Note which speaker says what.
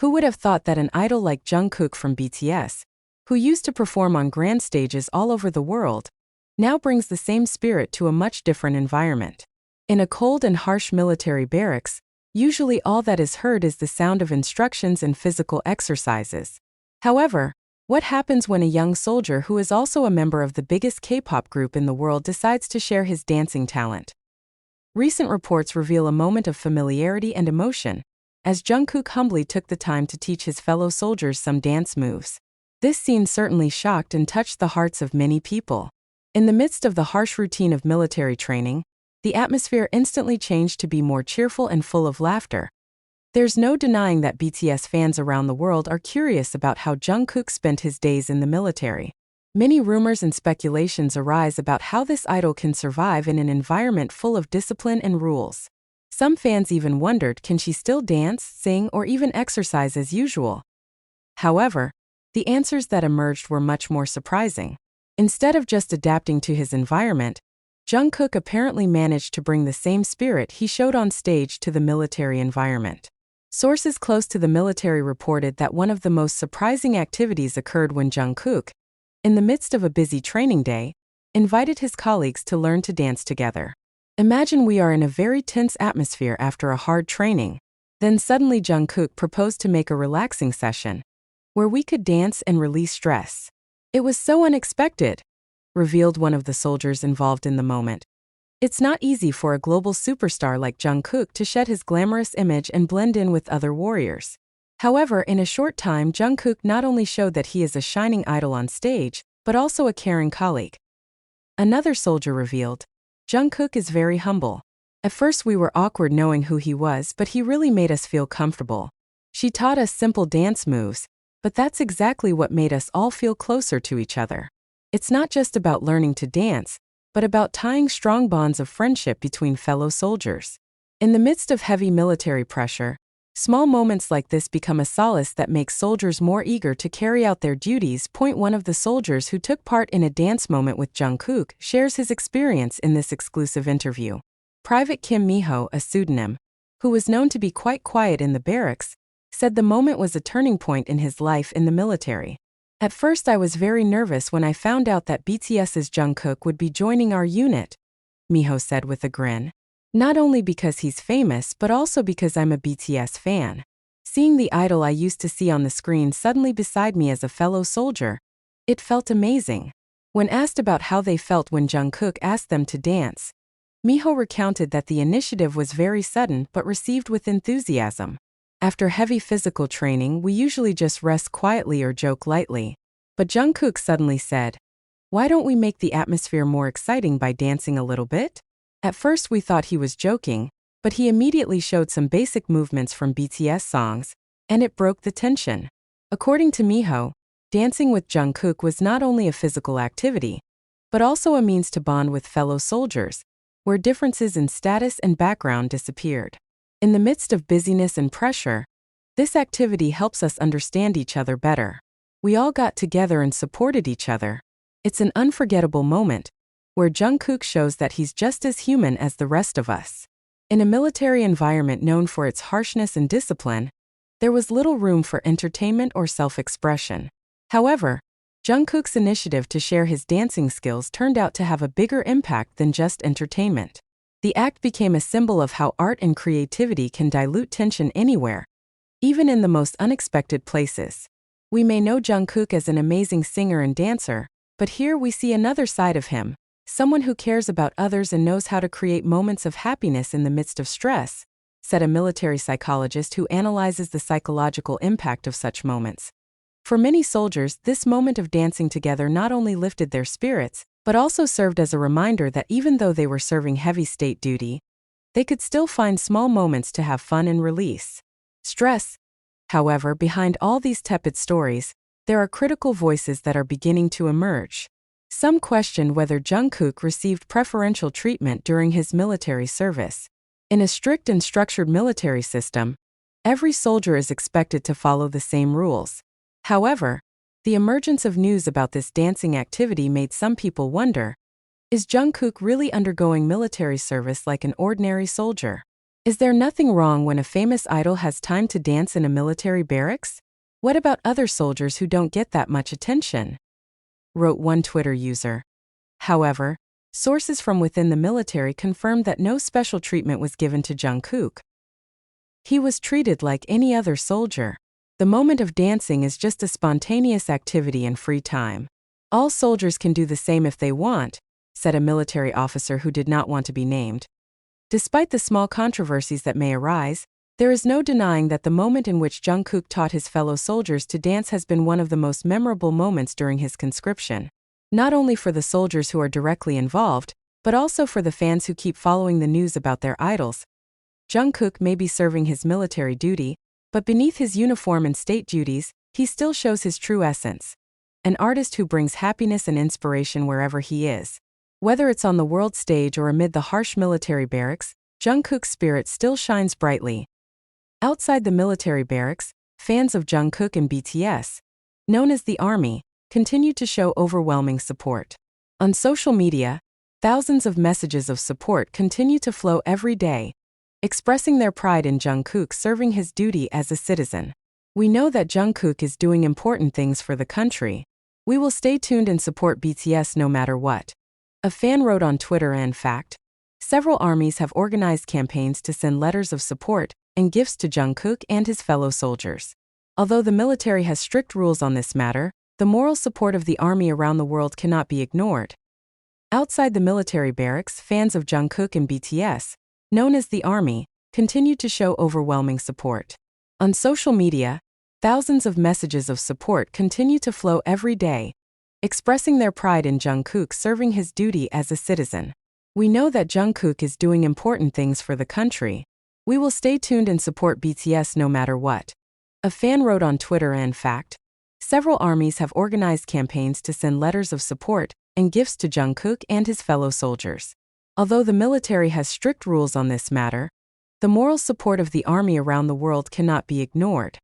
Speaker 1: Who would have thought that an idol like Jungkook from BTS, who used to perform on grand stages all over the world, now brings the same spirit to a much different environment? In a cold and harsh military barracks, usually all that is heard is the sound of instructions and physical exercises. However, what happens when a young soldier who is also a member of the biggest K-pop group in the world decides to share his dancing talent? Recent reports reveal a moment of familiarity and emotion, as Jungkook humbly took the time to teach his fellow soldiers some dance moves. This scene certainly shocked and touched the hearts of many people. In the midst of the harsh routine of military training, the atmosphere instantly changed to be more cheerful and full of laughter. There's no denying that BTS fans around the world are curious about how Jungkook spent his days in the military. Many rumors and speculations arise about how this idol can survive in an environment full of discipline and rules. Some fans even wondered, can she still dance, sing, or even exercise as usual? However, the answers that emerged were much more surprising. Instead of just adapting to his environment, Jungkook apparently managed to bring the same spirit he showed on stage to the military environment. Sources close to the military reported that one of the most surprising activities occurred when Jungkook, in the midst of a busy training day, invited his colleagues to learn to dance together. Imagine we are in a very tense atmosphere after a hard training. Then suddenly Jungkook proposed to make a relaxing session, where we could dance and release stress. It was so unexpected, revealed one of the soldiers involved in the moment. It's not easy for a global superstar like Jungkook to shed his glamorous image and blend in with other warriors. However, in a short time, Jungkook not only showed that he is a shining idol on stage, but also a caring colleague. Another soldier revealed, Jungkook is very humble. At first we were awkward knowing who he was, but he really made us feel comfortable. She taught us simple dance moves, but that's exactly what made us all feel closer to each other. It's not just about learning to dance, but about tying strong bonds of friendship between fellow soldiers. In the midst of heavy military pressure, small moments like this become a solace that makes soldiers more eager to carry out their duties. One of the soldiers who took part in a dance moment with Jungkook shares his experience in this exclusive interview. Private Kim Miho, a pseudonym, who was known to be quite quiet in the barracks, said the moment was a turning point in his life in the military. At first I was very nervous when I found out that BTS's Jungkook would be joining our unit, Miho said with a grin. Not only because he's famous but also because I'm a BTS fan. Seeing the idol I used to see on the screen suddenly beside me as a fellow soldier, it felt amazing. When asked about how they felt when Jungkook asked them to dance, Miho recounted that the initiative was very sudden but received with enthusiasm. After heavy physical training, we usually just rest quietly or joke lightly. But Jungkook suddenly said, "Why don't we make the atmosphere more exciting by dancing a little bit?" At first we thought he was joking, but he immediately showed some basic movements from BTS songs, and it broke the tension. According to Miho, dancing with Jungkook was not only a physical activity, but also a means to bond with fellow soldiers, where differences in status and background disappeared. In the midst of busyness and pressure, this activity helps us understand each other better. We all got together and supported each other. It's an unforgettable moment, where Jungkook shows that he's just as human as the rest of us. In a military environment known for its harshness and discipline, there was little room for entertainment or self-expression. However, Jungkook's initiative to share his dancing skills turned out to have a bigger impact than just entertainment. The act became a symbol of how art and creativity can dilute tension anywhere, even in the most unexpected places. We may know Jungkook as an amazing singer and dancer, but here we see another side of him, someone who cares about others and knows how to create moments of happiness in the midst of stress, said a military psychologist who analyzes the psychological impact of such moments. For many soldiers, this moment of dancing together not only lifted their spirits, but also served as a reminder that even though they were serving heavy state duty, they could still find small moments to have fun and release stress. However, behind all these tepid stories, there are critical voices that are beginning to emerge. Some question whether Jungkook received preferential treatment during his military service. In a strict and structured military system, every soldier is expected to follow the same rules. However, the emergence of news about this dancing activity made some people wonder, is Jungkook really undergoing military service like an ordinary soldier? Is there nothing wrong when a famous idol has time to dance in a military barracks? What about other soldiers who don't get that much attention? Wrote one Twitter user. However, sources from within the military confirmed that no special treatment was given to Jungkook. He was treated like any other soldier. The moment of dancing is just a spontaneous activity in free time. All soldiers can do the same if they want, said a military officer who did not want to be named. Despite the small controversies that may arise, there is no denying that the moment in which Jungkook taught his fellow soldiers to dance has been one of the most memorable moments during his conscription. Not only for the soldiers who are directly involved, but also for the fans who keep following the news about their idols. Jungkook may be serving his military duty, but beneath his uniform and state duties, he still shows his true essence. An artist who brings happiness and inspiration wherever he is. Whether it's on the world stage or amid the harsh military barracks, Jungkook's spirit still shines brightly. Outside the military barracks, fans of Jungkook and BTS, known as the Army, continue to show overwhelming support. On social media, thousands of messages of support continue to flow every day, expressing their pride in Jungkook serving his duty as a citizen. We know that Jungkook is doing important things for the country. We will stay tuned and support BTS no matter what. A fan wrote on Twitter. In fact, several armies have organized campaigns to send letters of support and gifts to Jungkook and his fellow soldiers. Although the military has strict rules on this matter, the moral support of the army around the world cannot be ignored. Outside the military barracks, fans of Jungkook and BTS, known as the Army, continue to show overwhelming support. On social media, thousands of messages of support continue to flow every day, expressing their pride in Jungkook serving his duty as a citizen. We know that Jungkook is doing important things for the country. We will stay tuned and support BTS no matter what. A fan wrote on Twitter. In fact, several armies have organized campaigns to send letters of support and gifts to Jungkook and his fellow soldiers. Although the military has strict rules on this matter, the moral support of the army around the world cannot be ignored.